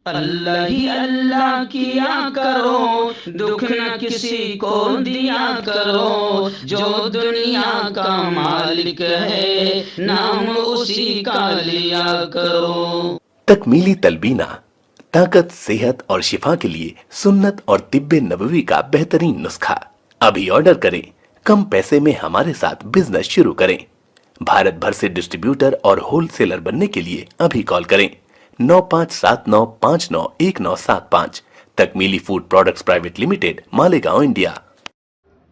اللہ ہی اللہ کیا کرو، دکھ نہ کسی کو دیا کرو، جو دنیا کا مالک ہے نام اسی کا لیا کرو۔ تکمیلی تلبینہ طاقت، صحت اور شفا کے لیے سنت اور طب نبوی کا بہترین نسخہ۔ ابھی آرڈر کریں، کم پیسے میں ہمارے ساتھ بزنس شروع کریں۔ بھارت بھر سے ڈسٹریبیوٹر اور ہول سیلر بننے کے لیے ابھی کال کریں 9579591975۔ Takmili Food Products Private Limited, Malegaon, India.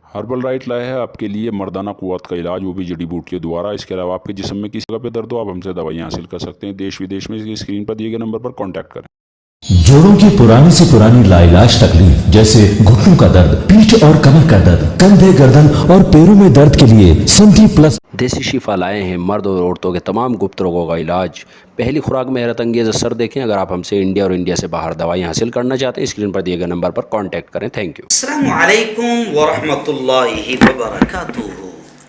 Herbal right لائے ہے آپ کے لیے مردانہ قوت کا علاج، وہ بھی جڑی بوٹیوں دوارا۔ اس کے علاوہ آپ کے جسم میں کسی جگہ پہ درد ہو، آپ ہم سے دوائیاں حاصل کر سکتے ہیں دیش ودیش میں۔ اسکرین پر دیے گئے نمبر پر کانٹیکٹ کریں۔ جوڑوں کی پرانی سے پرانی لاعلاج تکلیف جیسے گھٹنوں کا درد، پیٹھ اور کمر کا درد، کندھے، گردن اور پیروں میں درد کے لیے سنٹی پلس دیسی شفا لائے ہیں مرد اور عورتوں کے تمام گپت روگوں کا علاج۔ پہلی خوراک میں حیرت انگیز اثر دیکھیں۔ اگر آپ ہم سے انڈیا اور انڈیا سے باہر دوائیں حاصل کرنا چاہتے ہیں، اسکرین پر دیے گئے نمبر پر کانٹیکٹ کریں۔ Thank you. السلام علیکم ورحمۃ اللہ وبرکاتہ۔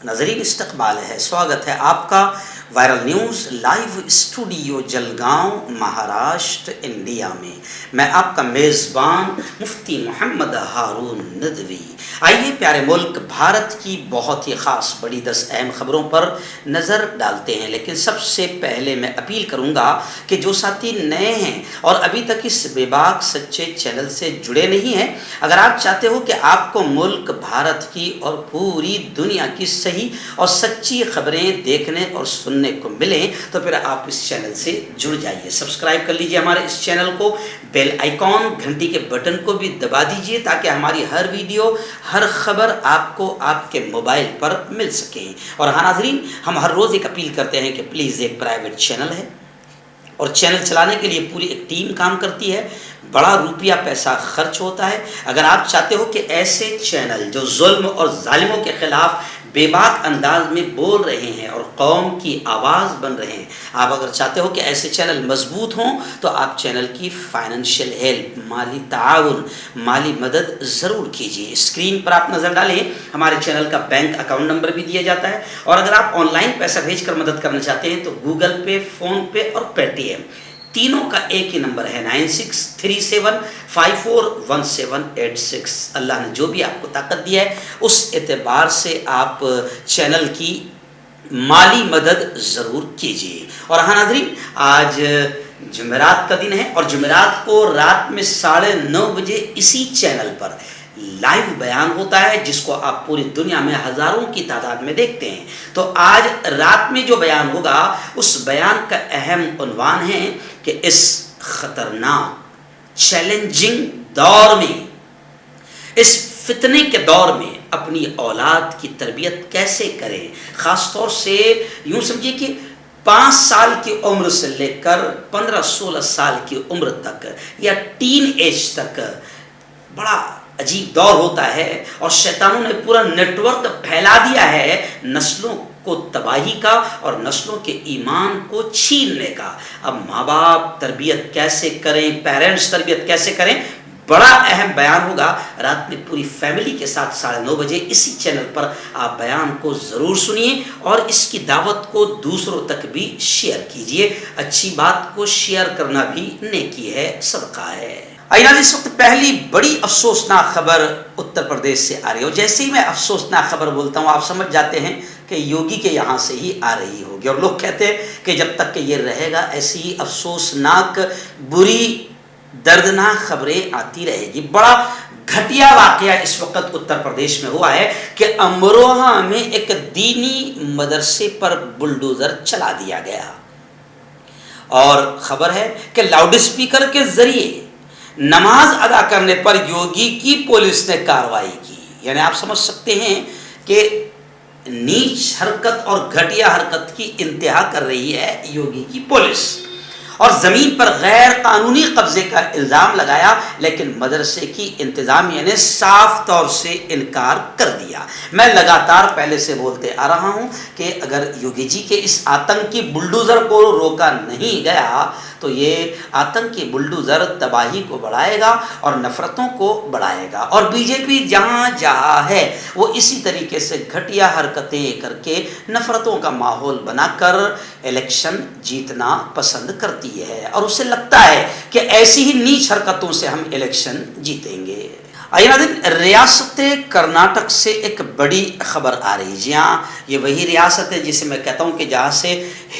ناظرین، استقبال ہے، سواگت ہے آپ کا viral news live studio Jalgaon, Maharashtra, India میں۔ میں آپ کا میزبان مفتی محمد ہارون ندوی۔ آئیے پیارے ملک بھارت کی بہت ہی خاص بڑی 10 اہم خبروں پر نظر ڈالتے ہیں، لیکن سب سے پہلے میں اپیل کروں گا کہ جو ساتھی نئے ہیں اور ابھی تک اس بے باک سچے چینل سے جڑے نہیں ہیں، اگر آپ چاہتے ہو کہ آپ کو ملک بھارت کی اور پوری دنیا کی صحیح اور سچی خبریں دیکھنے اور سننے کو ملیں، تو پھر آپ اس چینل سے جڑ جائیے۔ سبسکرائب کر لیجئے ہمارے اس چینل کو، بیل آئیکن گھنٹی کے بٹن کو بھی دبا دیجئے تاکہ ہماری ہر ویڈیو، ہر خبر آپ کو آپ کے موبائل پر مل سکے۔ اور ہاں ناظرین، ہم ہر روز ایک اپیل کرتے ہیں کہ پلیز ایک پرائیویٹ چینل ہے اور چینل چلانے کے لیے پوری ایک ٹیم کام کرتی ہے، بڑا روپیہ پیسہ خرچ ہوتا ہے۔ اگر آپ چاہتے ہو کہ ایسے چینل جو ظلم اور ظالموں کے خلاف بے باک انداز میں بول رہے ہیں اور قوم کی آواز بن رہے ہیں، آپ اگر چاہتے ہو کہ ایسے چینل مضبوط ہوں، تو آپ چینل کی فائنینشیل ہیلپ، مالی تعاون، مالی مدد ضرور کیجیے۔ اسکرین پر آپ نظر ڈالیں، ہمارے چینل کا بینک اکاؤنٹ نمبر بھی دیا جاتا ہے، اور اگر آپ آن لائن پیسہ بھیج کر مدد کرنا چاہتے ہیں تو گوگل پے، فون پے اور پے ٹی ایم، تینوں کا ایک ہی نمبر ہے 9637541786۔ اللہ نے جو بھی آپ کو طاقت دیا ہے، اس اعتبار سے آپ چینل کی مالی مدد ضرور کیجیے۔ اور ہاں ناظرین، آج جمعرات کا دن ہے، اور جمعرات کو رات میں 9:30 بجے اسی چینل پر لائیو بیان ہوتا ہے، جس کو آپ پوری دنیا میں ہزاروں کی تعداد میں دیکھتے ہیں۔ تو آج رات میں جو بیان ہوگا، اس بیان کا اہم عنوان ہے کہ اس خطرناک چیلنجنگ دور میں، اس فتنے کے دور میں اپنی اولاد کی تربیت کیسے کریں۔ خاص طور سے یوں سمجھیے کہ 5 سال کی عمر سے لے کر 15-16 سال کی عمر تک، یا ٹین ایج تک، بڑا عجیب دور ہوتا ہے، اور شیطانوں نے پورا نیٹ ورک پھیلا دیا ہے نسلوں کو تباہی کا اور نسلوں کے ایمان کو چھیننے کا۔ اب ماں باپ تربیت کیسے کریں، پیرنٹس تربیت کیسے کریں، بڑا اہم بیان ہوگا رات میں پوری فیملی کے ساتھ 9:30 بجے اسی چینل پر۔ آپ بیان کو ضرور سنیے اور اس کی دعوت کو دوسروں تک بھی شیئر کیجیے۔ اچھی بات کو شیئر کرنا بھی نیکی ہے، صدقہ ہے۔ آئینہ، اس وقت پہلی بڑی افسوسناک خبر اتر پردیش سے آ رہی ہے، اور جیسے ہی میں افسوسناک خبر بولتا ہوں، آپ سمجھ جاتے ہیں کہ یوگی کے یہاں سے ہی آ رہی ہوگی، اور لوگ کہتے ہیں کہ جب تک کہ یہ رہے گا ایسی ہی افسوسناک، بری، دردناک خبریں آتی رہے گی۔ بڑا گھٹیا واقعہ اس وقت اتر پردیش میں ہوا ہے کہ امروہہ میں ایک دینی مدرسے پر بلڈوزر چلا دیا گیا، اور خبر ہے کہ لاؤڈ اسپیکر کے ذریعے نماز ادا کرنے پر یوگی کی پولیس نے کارروائی کی۔ یعنی آپ سمجھ سکتے ہیں کہ نیچ حرکت اور گھٹیا حرکت کی انتہا کر رہی ہے یوگی کی پولیس، اور زمین پر غیر قانونی قبضے کا الزام لگایا، لیکن مدرسے کی انتظامیہ نے صاف طور سے انکار کر دیا۔ میں لگاتار پہلے سے بولتے آ رہا ہوں کہ اگر یوگی جی کے اس آتنکی بلڈوزر کو روکا نہیں گیا تو یہ آتنکی بلڈوزر تباہی کو بڑھائے گا اور نفرتوں کو بڑھائے گا، اور بی جے پی جہاں جہاں ہے وہ اسی طریقے سے گھٹیا حرکتیں کر کے نفرتوں کا ماحول بنا کر الیکشن جیتنا پسند کرتی ہے، اور اسے لگتا ہے کہ ایسی ہی نیچ حرکتوں سے ہم الیکشن جیتیں گے۔ آئیے ناظرین، ریاست کرناٹک سے ایک بڑی خبر آ رہی ہے۔ جی ہاں، یہ وہی ریاست ہے جسے میں کہتا ہوں کہ جہاں سے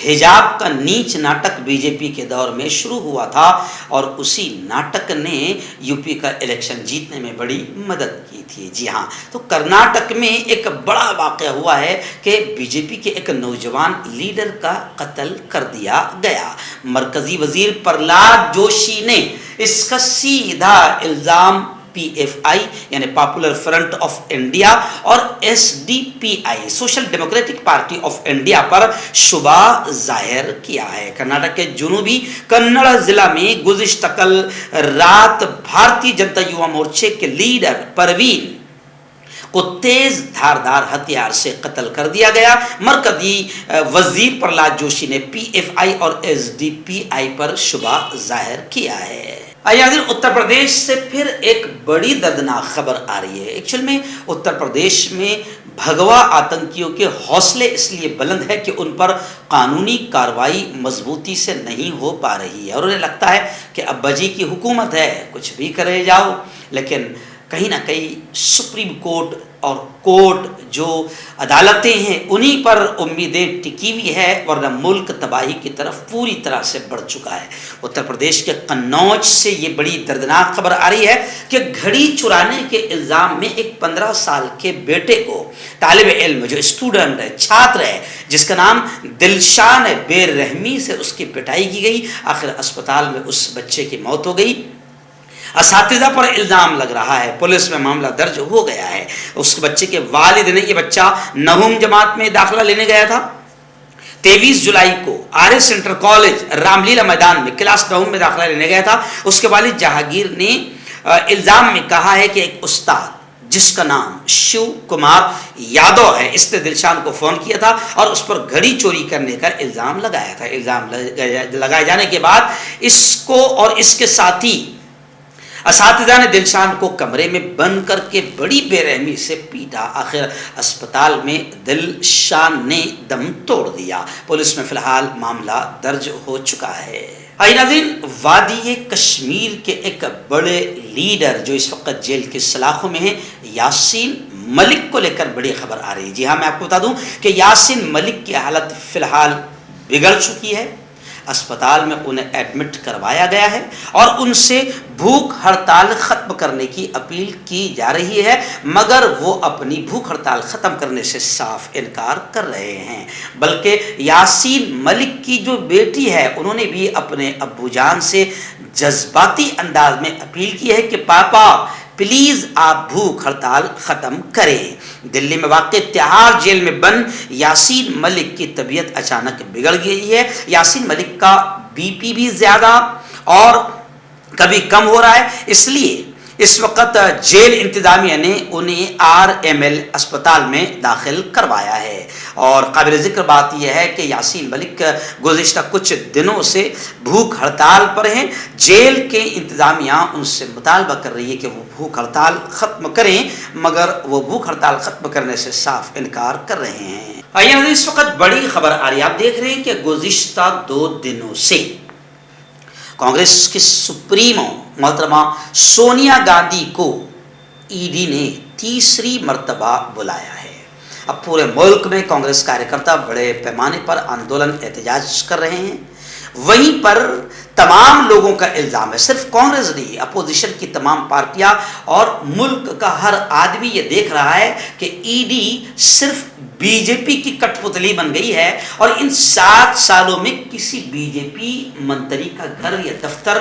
حجاب کا نیچ ناٹک بی جے پی کے دور میں شروع ہوا تھا، اور اسی ناٹک نے یو پی کا الیکشن جیتنے میں بڑی مدد کی تھی۔ جی ہاں، تو کرناٹک میں ایک بڑا واقعہ ہوا ہے کہ بی جے پی کے ایک نوجوان لیڈر کا قتل کر دیا گیا۔ مرکزی وزیر پرلاد جوشی نے اس کا سیدھا الزام پی ایف آئی یعنی پاپولر فرنٹ آف انڈیا اور S D P I Social Democratic Party of India پر شبہ ظاہر کیا ہے۔ کرناٹک کے جنوبی کنڑ ضلع میں گزشتہ کل رات بھارتی جنتا یووا مورچے کے لیڈر پروین کو تیز دھاردار ہتھیار سے قتل کر دیا گیا۔ مرکزی وزیر پرلاد جوشی نے پی ایف آئی اور ایس ڈی پی آئی پر شبہ ظاہر کیا ہے۔ آئیے اتر پردیش سے پھر ایک بڑی دردناک خبر آ رہی ہے۔ ایکچوئل میں اتر پردیش میں بھگوا آتنکیوں کے حوصلے اس لیے بلند ہے کہ ان پر قانونی کارروائی مضبوطی سے نہیں ہو پا رہی ہے، اور انہیں لگتا ہے کہ ابا جی کی حکومت ہے، کچھ بھی کرے جاؤ، لیکن کہیں نہ کہیں سپریم کورٹ اور کورٹ جو عدالتیں ہیں انہی پر امیدیں ٹکی ہوئی ہے، ورنہ ملک تباہی کی طرف پوری طرح سے بڑھ چکا ہے۔ اتر پردیش کے قنوج سے یہ بڑی دردناک خبر آ رہی ہے کہ گھڑی چرانے کے الزام میں ایک 15 سال کے بیٹے کو، طالب علم جو اسٹوڈنٹ ہے، چھاتر ہے، جس کا نام دلشان ہے، بے رحمی سے اس کی پٹائی کی گئی۔ آخر اسپتال میں اس بچے کی موت ہو گئی۔ اساتذہ پر الزام لگ رہا ہے، پولیس میں معاملہ درج ہو گیا ہے۔ اس بچے کے والد نے، یہ بچہ نہوم جماعت میں داخلہ لینے گیا تھا، 23 جولائی کو R S centre college Ram Lila Maidan میں کلاس 9 میں داخلہ لینے گیا تھا۔ اس کے والد جہانگیر نے الزام میں کہا ہے کہ ایک استاد جس کا نام شیو کمار یادو ہے، اس نے دلشان کو فون کیا تھا اور اس پر گھڑی چوری کرنے کا الزام لگایا تھا۔ الزام لگائے جانے کے بعد اس کو اور اس کے ساتھی اساتذہ نے دلشان کو کمرے میں بند کر کے بڑی بے رحمی سے پیٹا۔ آخر اسپتال میں دلشان نے دم توڑ دیا۔ پولیس میں فی الحال معاملہ درج ہو چکا ہے۔ آئیے ناظرین، وادی کشمیر کے ایک بڑے لیڈر جو اس وقت جیل کی سلاخوں میں ہیں، یاسین ملک کو لے کر بڑی خبر آ رہی ہے۔ جی ہاں، میں آپ کو بتا دوں کہ یاسین ملک کی حالت فی الحال بگڑ چکی ہے۔ اسپتال میں انہیں ایڈمٹ کروایا گیا ہے اور ان سے بھوک ہڑتال ختم کرنے کی اپیل کی جا رہی ہے، مگر وہ اپنی بھوک ہڑتال ختم کرنے سے صاف انکار کر رہے ہیں۔ بلکہ یاسین ملک کی جو بیٹی ہے، انہوں نے بھی اپنے ابو جان سے جذباتی انداز میں اپیل کی ہے کہ پاپا پلیز آپ بھوک ہڑتال ختم کریں۔ دلی میں واقع تہاڑ جیل میں بند یاسین ملک کی طبیعت اچانک بگڑ گئی ہے۔ یاسین ملک کا بی پی بھی زیادہ اور کبھی کم ہو رہا ہے، اس لیے اس وقت جیل انتظامیہ نے انہیں آر ایم ایل اسپتال میں داخل کروایا ہے۔ اور قابل ذکر بات یہ ہے کہ یاسین ملک گزشتہ کچھ دنوں سے بھوک ہڑتال پر ہیں۔ جیل کے انتظامیہ ان سے مطالبہ کر رہی ہے کہ وہ بھوک ہڑتال ختم کریں، مگر وہ بھوک ہڑتال ختم کرنے سے صاف انکار کر رہے ہیں۔ آئیے اس وقت بڑی خبر آ رہی ہے، آپ دیکھ رہے ہیں کہ گزشتہ 2 دنوں سے کانگریس کی سپریمو محترمہ سونیا گاندھی کو ای ڈی نے تیسری مرتبہ بلایا ہے۔ اب پورے ملک میں کانگریس کارکرتا بڑے پیمانے پر آندولن احتجاج کر رہے ہیں۔ وہیں پر تمام لوگوں کا الزام ہے، صرف کانگریس نہیں، اپوزیشن کی تمام پارٹیاں اور ملک کا ہر آدمی یہ دیکھ رہا ہے کہ ای ڈی صرف بی جے پی کی کٹ پتلی بن گئی ہے، اور ان 7 سالوں میں کسی بی جے پی منتری کا گھر یا دفتر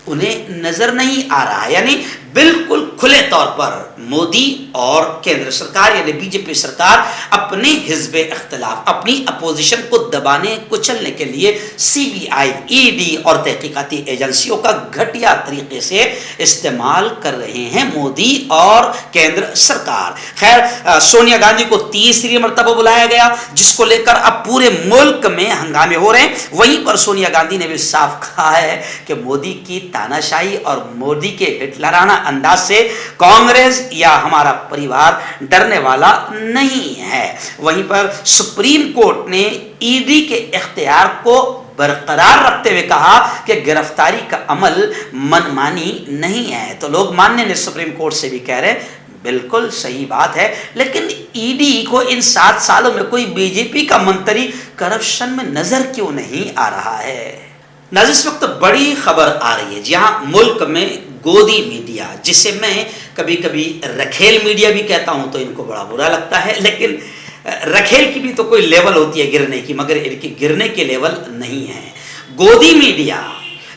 انہیں نظر نہیں آ رہا ہے۔ یعنی बिल्कुल खुले तौर पर मोदी और केंद्र सरकार यानी बीजेपी सरकार अपने हिज़्ब इख्तिलाफ, अपनी अपोजिशन को दबाने कुचलने के लिए सीबीआई, ईडी और तहकीकाती एजेंसियों का घटिया तरीके से इस्तेमाल कर रहे हैं मोदी और केंद्र सरकार। खैर, सोनिया गांधी को तीसरी मर्तबा बुलाया गया, जिसको लेकर अब पूरे मुल्क में हंगामे हो रहे हैं। वहीं पर सोनिया गांधी ने भी साफ कहा है कि मोदी की तानाशाही और मोदी के हिटलराना अंदाज से कांग्रेस या हमारा परिवार डरने वाला नहीं है। वहीं पर सुप्रीम कोर्ट ने ईडी के इख्तियार को बरकरार रखते हुए कहा कि गिरफ्तारी का अमल मनमानी नहीं है। तो लोग मानने ने सुप्रीम कोर्ट से भी कह रहे हैं, बिल्कुल सही बात है, लेकिन ईडी को इन 7 सालों में कोई बीजेपी का मंत्री करप्शन में नजर क्यों नहीं आ रहा है। नाज़रीन, इस वक्त बड़ी खबर आ रही है, जहां मुल्क में गोदी मीडिया, जिसे मैं कभी कभी रखेल मीडिया भी कहता हूं तो इनको बड़ा बुरा लगता है, लेकिन रखेल की भी तो कोई लेवल होती है गिरने की, मगर इनकी गिरने के लेवल नहीं है। गोदी मीडिया,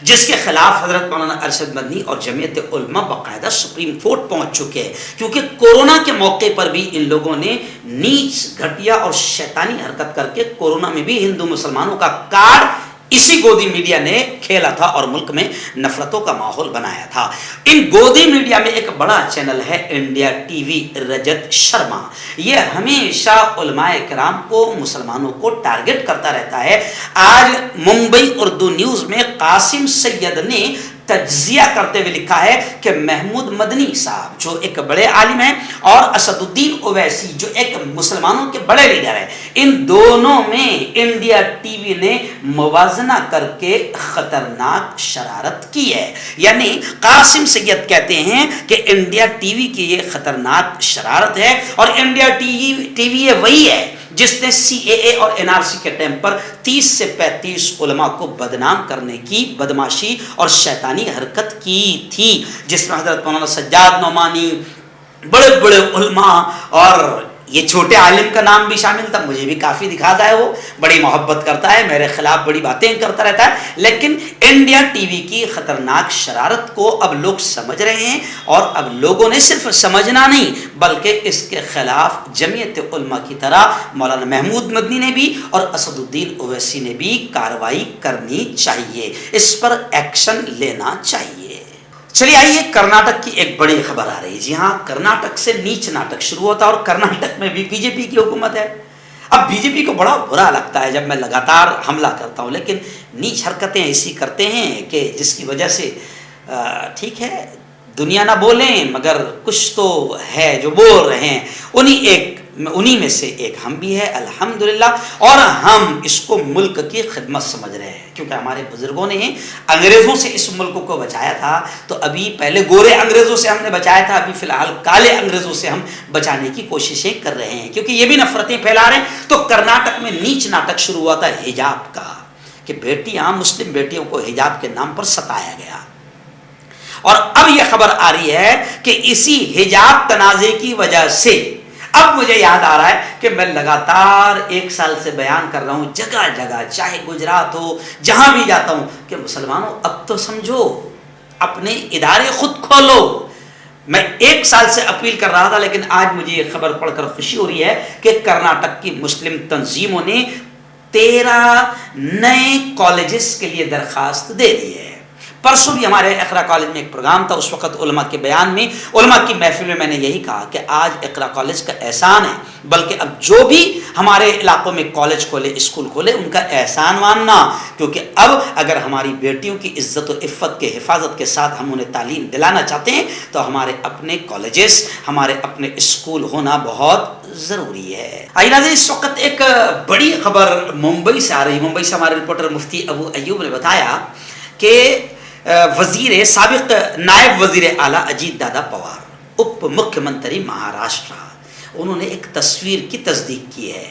जिसके खिलाफ हजरत मौलाना अरशद मदनी और जमीयत उलमा बाकायदा सुप्रीम कोर्ट पहुंच चुके हैं, क्योंकि कोरोना के मौके पर भी इन लोगों ने नीच, घटिया और शैतानी हरकत करके कोरोना में भी हिंदू मुसलमानों का कार्ड इसी गोदी मीडिया ने खेला था और मुल्क में नफरतों का माहौल बनाया था। इन गोदी मीडिया में एक बड़ा चैनल है इंडिया टीवी, रजत शर्मा। ये हमेशा उलमाए किराम को, मुसलमानों को टारगेट करता रहता है। आज मुंबई उर्दू न्यूज में कासिम सैयद ने तज्जिया करते हुए लिखा है कि महमूद मदनी साहब जो एक बड़े आलिम हैं और असदुद्दीन ओवैसी जो एक मुसलमानों के बड़े लीडर हैं, इन दोनों में इंडिया टीवी ने मुवाजना करके खतरनाक शरारत की है। यानी कासिम सैयद कहते हैं कि इंडिया टीवी की ये खतरनाक शरारत है, और इंडिया टीवी ये वही है जिसने सीएए और एनआरसी के टाइम पर 30 से 35 उलमा को बदनाम करने की बदमाशी और शैतानी हरकत की थी, जिसमें हजरत मौलाना सज्जाद नोमानी, बड़े बड़े उलमा और ये छोटे आलिम का नाम भी शामिल था। मुझे भी काफ़ी दिखाता है, वो बड़ी मोहब्बत करता है, मेरे खिलाफ बड़ी बातें करता रहता है, लेकिन इंडिया टीवी की खतरनाक शरारत को अब लोग समझ रहे हैं, और अब लोगों ने सिर्फ समझना नहीं बल्कि इसके खिलाफ जमीयत उलमा की तरह मौलाना महमूद मदनी ने भी और असदुद्दीन ओवैसी ने भी कार्रवाई करनी चाहिए, इस पर एक्शन लेना चाहिए। चलिए आइए, कर्नाटक की एक बड़ी खबर आ रही है। जी हाँ, कर्नाटक से नीच नाटक शुरू होता है और कर्नाटक में भी बीजेपी की हुकूमत है। अब बीजेपी को बड़ा बुरा लगता है जब मैं लगातार हमला करता हूँ, लेकिन नीच हरकतें ऐसी करते हैं कि जिसकी वजह से ठीक है दुनिया ना बोलें मगर कुछ तो है जो बोल रहे हैं। उन्हीं में से एक हम भी है अल्हम्दुलिल्लाह, और हम इसको मुल्क की खिदमत समझ रहे हैं, क्योंकि हमारे बुजुर्गों ने अंग्रेज़ों से इस मुल्क को बचाया था। तो अभी पहले गोरे अंग्रेज़ों से हमने बचाया था, अभी फ़िलहाल काले अंग्रेज़ों से हम बचाने की कोशिशें कर रहे हैं, क्योंकि ये भी नफरतें फैला रहे हैं। तो कर्नाटक में नीच नाटक शुरू हुआ था हिजाब का, कि बेटियाँ, मुस्लिम बेटियों को हिजाब के नाम पर सताया गया, और अब यह खबर आ रही है कि इसी हिजाब तनाज़े की वजह से अब मुझे याद आ रहा है कि मैं लगातार 1 साल से बयान कर रहा हूं जगह जगह, चाहे गुजरात हो, जहां भी जाता हूं, कि मुसलमानों अब तो समझो, अपने इदारे खुद खोलो। मैं 1 साल से अपील कर रहा था, लेकिन आज मुझे ये खबर पढ़कर खुशी हो रही है कि कर्नाटक की मुस्लिम तंजीमों ने 13 नए कॉलेजेस के लिए दरखास्त दे दी है। परसों भी हमारे इकरा कॉलेज में एक प्रोग्राम था, उस वक्त उलमा के बयान में, उलमा की महफिल में मैंने यही कहा कि आज इकरा कॉलेज का एहसान है, बल्कि अब जो भी हमारे इलाकों में कॉलेज खोले, स्कूल खोले, उनका एहसान मानना, क्योंकि अब अगर हमारी बेटियों की इज्जत और इफ़्फ़त के हिफाजत के साथ हम उन्हें तालीम दिलाना चाहते हैं तो हमारे अपने कॉलेजेस, हमारे अपने स्कूल होना बहुत ज़रूरी है। आइए नाज़रीन, इस वक्त एक बड़ी खबर मुंबई से आ रही है। मुंबई से हमारे रिपोर्टर मुफ्ती अबू अयूब ने बताया कि साबिक नायब वजीर आला अजीत दादा पवार, उप मुख्यमंत्री महाराष्ट्र, उन्होंने एक तस्वीर की तस्दीक की है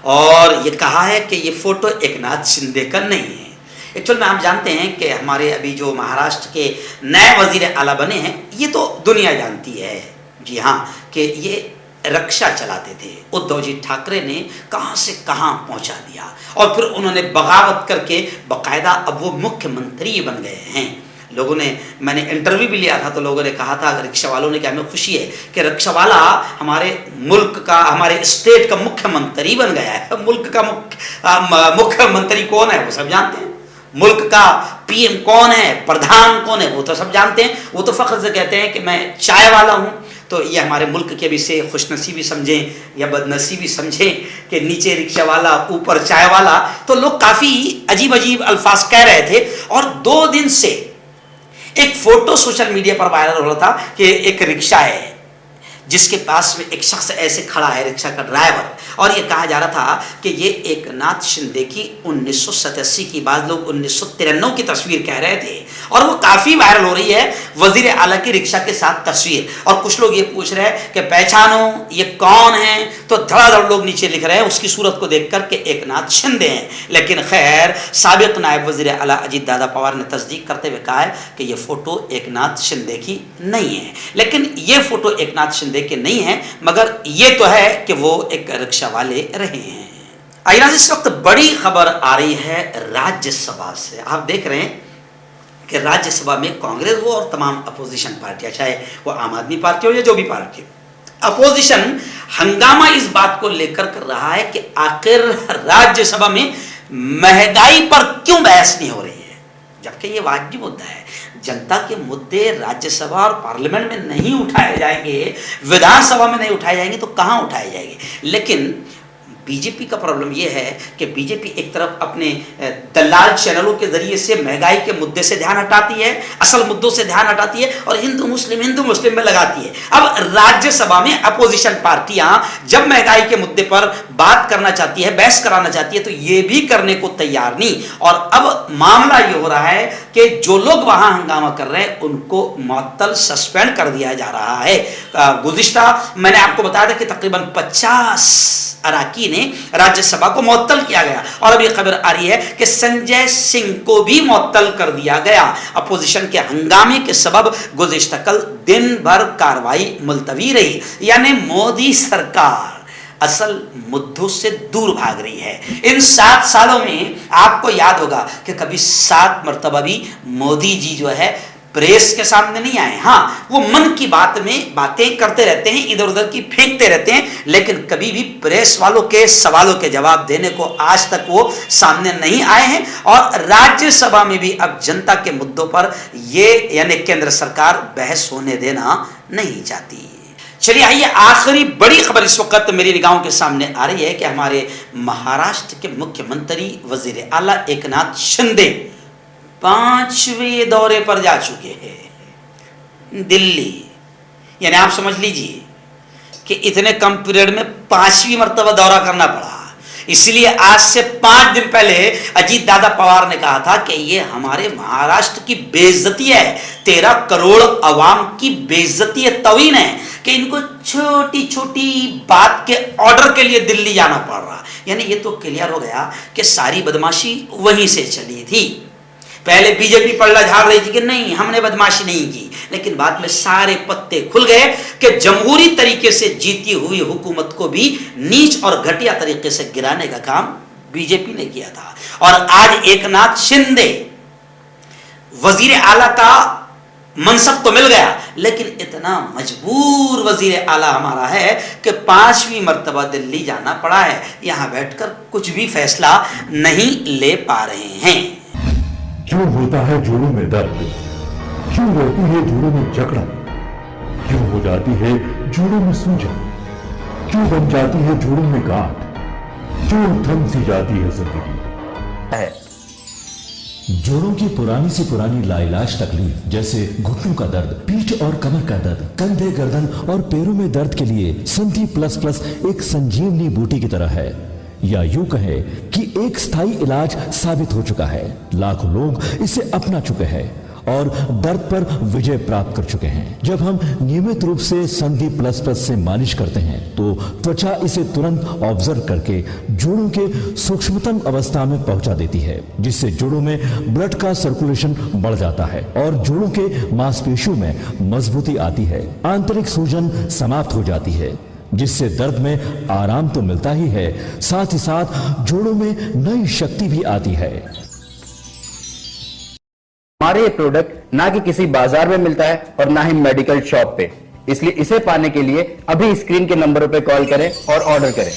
और ये कहा है कि ये फोटो एकनाथ शिंदे का नहीं है। एक्चुअल में हम जानते हैं कि हमारे अभी जो महाराष्ट्र के नए वजीर आला बने हैं, ये तो दुनिया जानती है, जी हाँ, कि ये रक्षा चलाते थे। उद्धव जी ठाकरे ने कहां से कहां पहुंचा दिया और फिर उन्होंने बगावत करके बाकायदा अब वो मुख्यमंत्री बन गए हैं। लोगों ने, मैंने इंटरव्यू भी लिया था तो लोगों ने कहा था रिक्शा वालों ने कि हमें खुशी है कि रिक्शा वाला हमारे मुल्क का, हमारे स्टेट का मुख्यमंत्री बन गया है। मुल्क का मुख्यमंत्री कौन है वो सब जानते हैं, मुल्क का पीएम कौन है, प्रधान कौन है वो तो सब जानते हैं। वो तो फख्र से कहते हैं कि मैं चाय वाला हूँ। तो ये हमारे मुल्क के भी से खुशनसीबी समझें या बदनसीबी समझें कि नीचे रिक्शा वाला ऊपर चाय वाला। तो लोग काफ़ी अजीब अजीब अल्फाज कह रहे थे। और 2 दिन से एक फोटो सोशल मीडिया पर वायरल हो रहा था कि एक रिक्शा है जिसके पास में एक शख्स ऐसे खड़ा है, रिक्शा का ड्राइवर, और ये कहा जा रहा था कि ये एकनाथ शिंदे की 1987 की, बाद लोग 1993 की तस्वीर कह रहे थे, और वो काफ़ी वायरल हो रही है वजीर आला की रिक्शा के साथ तस्वीर। और कुछ लोग ये पूछ रहे हैं कि पहचानो ये कौन है, तो धड़ाधड़ लोग नीचे लिख रहे हैं उसकी सूरत को देख कर के एकनाथ शिंदे हैं। लेकिन खैर साबिक नायब वजीर आला अजीत दादा पवार ने तस्दीक करते हुए कहा है कि ये फ़ोटो एकनाथ शिंदे की नहीं है। लेकिन ये फ़ोटो एकनाथ शिंदे के नहीं है, मगर ये तो है कि वो एक रिक्शा वाले रहे हैं। आइए इस वक्त बड़ी खबर आ रही है राज्यसभा से। आप देख रहे हैं कि राज्यसभा में कांग्रेस हो और तमाम अपोजिशन पार्टियां, चाहे वो आम आदमी पार्टी हो या जो भी पार्टी हो, अपोजिशन हंगामा इस बात को लेकर कर रहा है कि आखिर राज्यसभा में महंगाई पर क्यों बहस नहीं हो रही है, जबकि ये वाजिब मुद्दा है। जनता के मुद्दे राज्यसभा और पार्लियामेंट में नहीं उठाए जाएंगे, विधानसभा में नहीं उठाए जाएंगे तो कहां उठाए जाएंगे। लेकिन बीजेपी का प्रॉब्लम यह है कि बीजेपी एक तरफ अपने दलाल चैनलों के जरिए से महंगाई के मुद्दे से ध्यान हटाती है, असल मुद्दों से ध्यान हटाती है, और हिंदू मुस्लिम में लगाती है। अब राज्यसभा में अपोजिशन पार्टियां जब महंगाई के मुद्दे पर बात करना चाहती है, बहस कराना चाहती है, तो ये भी करने को तैयार नहीं। और अब मामला ये हो रहा है कि जो लोग वहां हंगामा कर रहे हैं उनको मुअत्तल, सस्पेंड कर दिया जा रहा है। गुज़िश्ता मैंने आपको बताया था कि तकरीबन 50 अराकीन राज्यसभा को मुअत्तल किया गया, और अब यह खबर आ रही है कि संजय सिंह को भी मुअत्तल कर दिया गया। अपोजिशन के हंगामे के सबब गुज़िश्ता कल दिन भर कार्रवाई मुलतवी रही। यानी मोदी सरकार असल मुद्दों से दूर भाग रही है। इन 7 सालों में आपको याद होगा कि कभी 7 मरतबा भी मोदी जी जो है प्रेस के सामने नहीं आए। हाँ, वो मन की बात में बातें करते रहते हैं, इधर उधर की फेंकते रहते हैं, लेकिन कभी भी प्रेस वालों के सवालों के जवाब देने को आज तक वो सामने नहीं आए हैं। और राज्यसभा में भी अब जनता के मुद्दों पर ये यानी केंद्र सरकार बहस होने देना नहीं चाहती। चलिए आइए आखिरी बड़ी खबर इस वक्त मेरी निगाहों के सामने आ रही है कि हमारे महाराष्ट्र के मुख्यमंत्री वजीर आला एकनाथ शिंदे 5वें दौरे पर जा चुके हैं दिल्ली। यानी आप समझ लीजिए कि इतने कम पीरियड में 5वीं मर्तबा दौरा करना पड़ा। इसलिए आज से 5 दिन पहले अजीत दादा पवार ने कहा था कि ये हमारे महाराष्ट्र की बेइज्जती है, 13 करोड़ अवाम की बेइज्जती है, तवीन है कि इनको छोटी छोटी बात के ऑर्डर के लिए दिल्ली जाना पड़ रहा। यानी ये तो क्लियर हो गया कि सारी बदमाशी वहीं से चली थी। पहले बीजेपी पल्ला झाड़ रही थी कि नहीं हमने बदमाशी नहीं की, लेकिन बाद में सारे पत्ते खुल गए कि जमहूरी तरीके से जीती हुई हुकूमत को भी नीच और घटिया तरीके से गिराने का काम बीजेपी ने किया था। और आज एकनाथ शिंदे वजीर आला का मनसब तो मिल गया, लेकिन इतना मजबूर वजीर आला हमारा है कि 5वीं मर्तबा दिल्ली जाना पड़ा है। यहां बैठकर कुछ भी फैसला नहीं ले पा रहे हैं। क्यों होता है जोड़ों में दर्द, क्यों रहती है जोड़ों में जकड़न, क्यों हो जाती है जोड़ों में सूजन, क्यों बन जाती है जोड़ों में गांठ, क्यों थम सी जाती है जिंदगी। जोड़ों की पुरानी से पुरानी लाइलाज तकलीफ जैसे घुटनों का दर्द, पीठ और कमर का दर्द, कंधे, गर्दन और पैरों में दर्द के लिए संधि प्लस प्लस एक संजीवनी बूटी की तरह है, या यूं कहे कि एक स्थायी इलाज साबित हो चुका है। लाखों लोग इसे अपना चुके हैं और दर्द पर विजय प्राप्त कर चुके हैं। जब हम नियमित रूप से संधि प्लस प्लस से मालिश करते हैं तो त्वचा इसे तुरंत ऑब्जर्व करके जोड़ों के सूक्ष्मतम अवस्था में पहुंचा देती है, जिससे जोड़ों में ब्लड का सर्कुलेशन बढ़ जाता है और जोड़ों के मांसपेशियों में मजबूती आती है। आंतरिक सूजन समाप्त हो जाती है, जिससे दर्द में आराम तो मिलता ही है, साथ ही साथ जोड़ों में नई शक्ति भी आती है। ہمارے یہ پروڈکٹ نہ کہ کسی بازار میں ملتا ہے اور نہ ہی میڈیکل شاپ پہ، اس لیے اسے پانے کے لیے ابھی اسکرین کے نمبروں پہ کال کریں اور آرڈر کریں۔